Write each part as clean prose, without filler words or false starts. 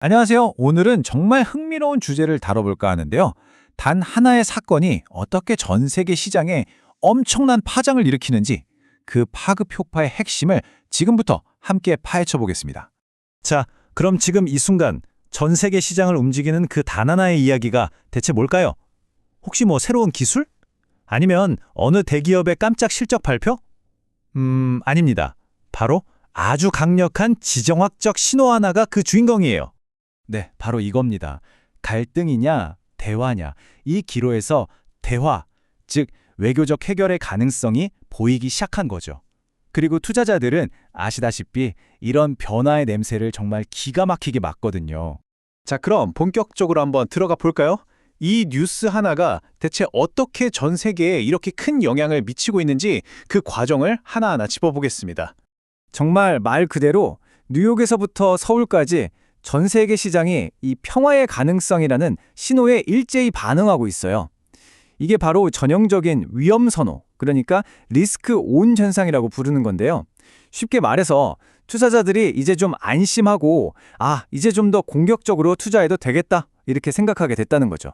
안녕하세요. 오늘은 정말 흥미로운 주제를 다뤄볼까 하는데요. 단 하나의 사건이 어떻게 전 세계 시장에 엄청난 파장을 일으키는지 그 파급 효과의 핵심을 지금부터 함께 파헤쳐 보겠습니다. 자, 그럼 지금 이 순간 전 세계 시장을 움직이는 그 단 하나의 이야기가 대체 뭘까요? 혹시 새로운 기술? 아니면 어느 대기업의 깜짝 실적 발표? 아닙니다. 바로 아주 강력한 지정학적 신호 하나가 그 주인공이에요. 네, 바로 이겁니다. 갈등이냐, 대화냐, 이 기로에서 대화, 즉 외교적 해결의 가능성이 보이기 시작한 거죠. 그리고 투자자들은 아시다시피 이런 변화의 냄새를 정말 기가 막히게 맡거든요. 자, 그럼 본격적으로 한번 들어가 볼까요? 이 뉴스 하나가 대체 어떻게 전 세계에 이렇게 큰 영향을 미치고 있는지 그 과정을 하나하나 짚어보겠습니다. 정말 말 그대로 뉴욕에서부터 서울까지 전 세계 시장이 이 평화의 가능성이라는 신호에 일제히 반응하고 있어요. 이게 바로 전형적인 위험 선호, 그러니까 리스크 온 현상이라고 부르는 건데요. 쉽게 말해서 투자자들이 이제 좀 안심하고 이제 좀 더 공격적으로 투자해도 되겠다 이렇게 생각하게 됐다는 거죠.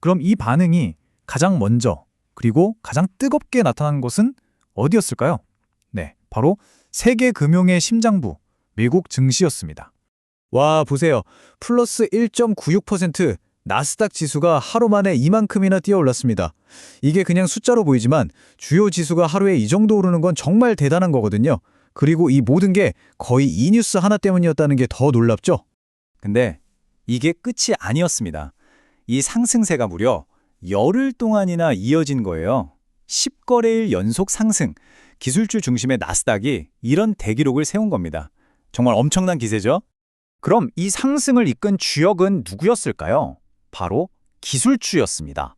그럼 이 반응이 가장 먼저 그리고 가장 뜨겁게 나타난 곳은 어디였을까요? 네, 바로 세계 금융의 심장부, 미국 증시였습니다. 와, 보세요. 플러스 1.96%, 나스닥 지수가 하루 만에 이만큼이나 뛰어올랐습니다. 이게 그냥 숫자로 보이지만 주요 지수가 하루에 이 정도 오르는 건 정말 대단한 거거든요. 그리고 이 모든 게 거의 이 뉴스 하나 때문이었다는 게 더 놀랍죠? 근데 이게 끝이 아니었습니다. 이 상승세가 무려 열흘 동안이나 이어진 거예요. 10거래일 연속 상승, 기술주 중심의 나스닥이 이런 대기록을 세운 겁니다. 정말 엄청난 기세죠? 그럼 이 상승을 이끈 주역은 누구였을까요? 바로 기술주였습니다.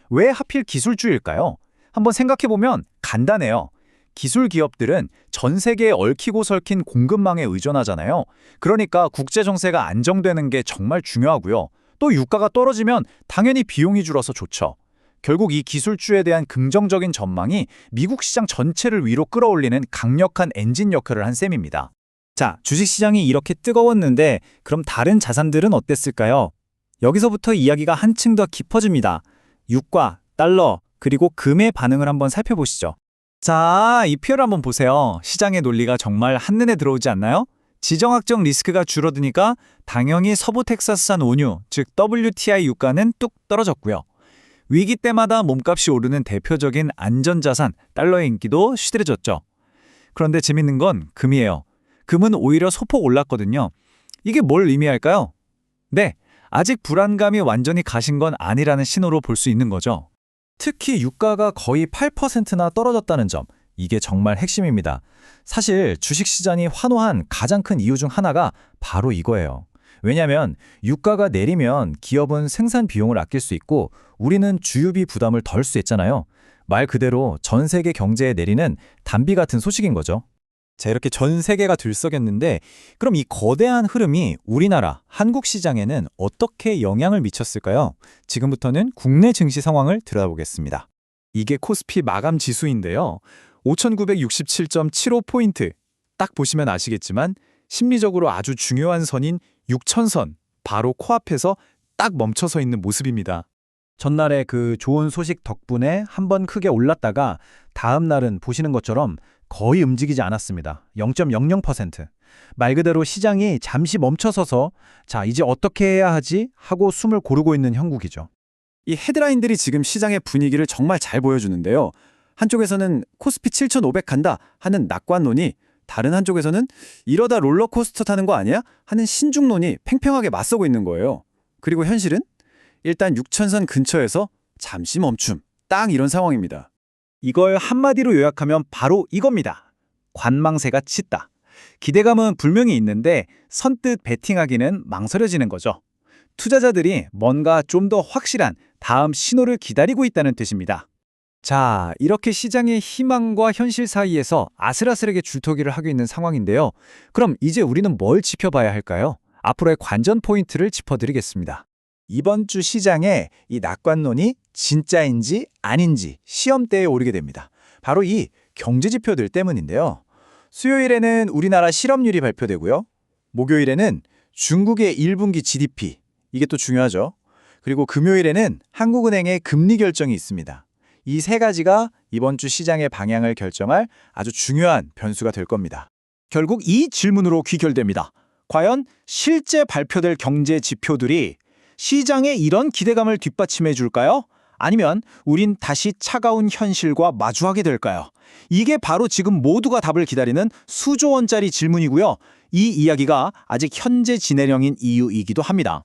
왜 하필 기술주일까요? 한번 생각해보면 간단해요. 기술 기업들은 전 세계에 얽히고 설킨 공급망에 의존하잖아요. 그러니까 국제 정세가 안정되는 게 정말 중요하고요. 또 유가가 떨어지면 당연히 비용이 줄어서 좋죠. 결국 이 기술주에 대한 긍정적인 전망이 미국 시장 전체를 위로 끌어올리는 강력한 엔진 역할을 한 셈입니다. 자, 주식시장이 이렇게 뜨거웠는데 그럼 다른 자산들은 어땠을까요? 여기서부터 이야기가 한층 더 깊어집니다. 유가, 달러, 그리고 금의 반응을 한번 살펴보시죠. 자, 이 표를 한번 보세요. 시장의 논리가 정말 한눈에 들어오지 않나요? 지정학적 리스크가 줄어드니까 당연히 서부 텍사스산 원유, 즉 WTI 유가는 뚝 떨어졌고요. 위기 때마다 몸값이 오르는 대표적인 안전자산, 달러의 인기도 시들해졌죠. 그런데 재밌는 건 금이에요. 금은 오히려 소폭 올랐거든요. 이게 뭘 의미할까요? 네, 아직 불안감이 완전히 가신 건 아니라는 신호로 볼 수 있는 거죠. 특히 유가가 거의 8%나 떨어졌다는 점, 이게 정말 핵심입니다. 사실 주식시장이 환호한 가장 큰 이유 중 하나가 바로 이거예요. 왜냐하면 유가가 내리면 기업은 생산 비용을 아낄 수 있고 우리는 주유비 부담을 덜 수 있잖아요. 말 그대로 전 세계 경제에 내리는 단비 같은 소식인 거죠. 자, 이렇게 전 세계가 들썩였는데 그럼 이 거대한 흐름이 우리나라, 한국 시장에는 어떻게 영향을 미쳤을까요? 지금부터는 국내 증시 상황을 들여다보겠습니다. 이게 코스피 마감 지수인데요. 5,967.75포인트. 딱 보시면 아시겠지만 심리적으로 아주 중요한 선인 6,000선, 바로 코앞에서 딱 멈춰서 있는 모습입니다. 전날에 그 좋은 소식 덕분에 한번 크게 올랐다가 다음 날은 보시는 것처럼 거의 움직이지 않았습니다. 0.00%. 말 그대로 시장이 잠시 멈춰서서 자, 이제 어떻게 해야 하지? 하고 숨을 고르고 있는 형국이죠. 이 헤드라인들이 지금 시장의 분위기를 정말 잘 보여주는데요. 한쪽에서는 코스피 7,500 간다 하는 낙관론이, 다른 한쪽에서는 이러다 롤러코스터 타는 거 아니야? 하는 신중론이 팽팽하게 맞서고 있는 거예요. 그리고 현실은 일단 6,000선 근처에서 잠시 멈춤. 딱 이런 상황입니다. 이걸 한마디로 요약하면 바로 이겁니다. 관망세가 짙다. 기대감은 분명히 있는데 선뜻 베팅하기는 망설여지는 거죠. 투자자들이 뭔가 좀 더 확실한 다음 신호를 기다리고 있다는 뜻입니다. 자, 이렇게 시장의 희망과 현실 사이에서 아슬아슬하게 줄터기를 하고 있는 상황인데요. 그럼 이제 우리는 뭘 지켜봐야 할까요? 앞으로의 관전 포인트를 짚어드리겠습니다. 이번 주 시장에 이 낙관론이 진짜인지 아닌지 시험대에 오르게 됩니다. 바로 이 경제지표들 때문인데요. 수요일에는 우리나라 실업률이 발표되고요. 목요일에는 중국의 1분기 GDP, 이게 또 중요하죠. 그리고 금요일에는 한국은행의 금리 결정이 있습니다. 이 세 가지가 이번 주 시장의 방향을 결정할 아주 중요한 변수가 될 겁니다. 결국 이 질문으로 귀결됩니다. 과연 실제 발표될 경제 지표들이 시장의 이런 기대감을 뒷받침해 줄까요? 아니면 우린 다시 차가운 현실과 마주하게 될까요? 이게 바로 지금 모두가 답을 기다리는 수조 원짜리 질문이고요. 이 이야기가 아직 현재 진행형인 이유이기도 합니다.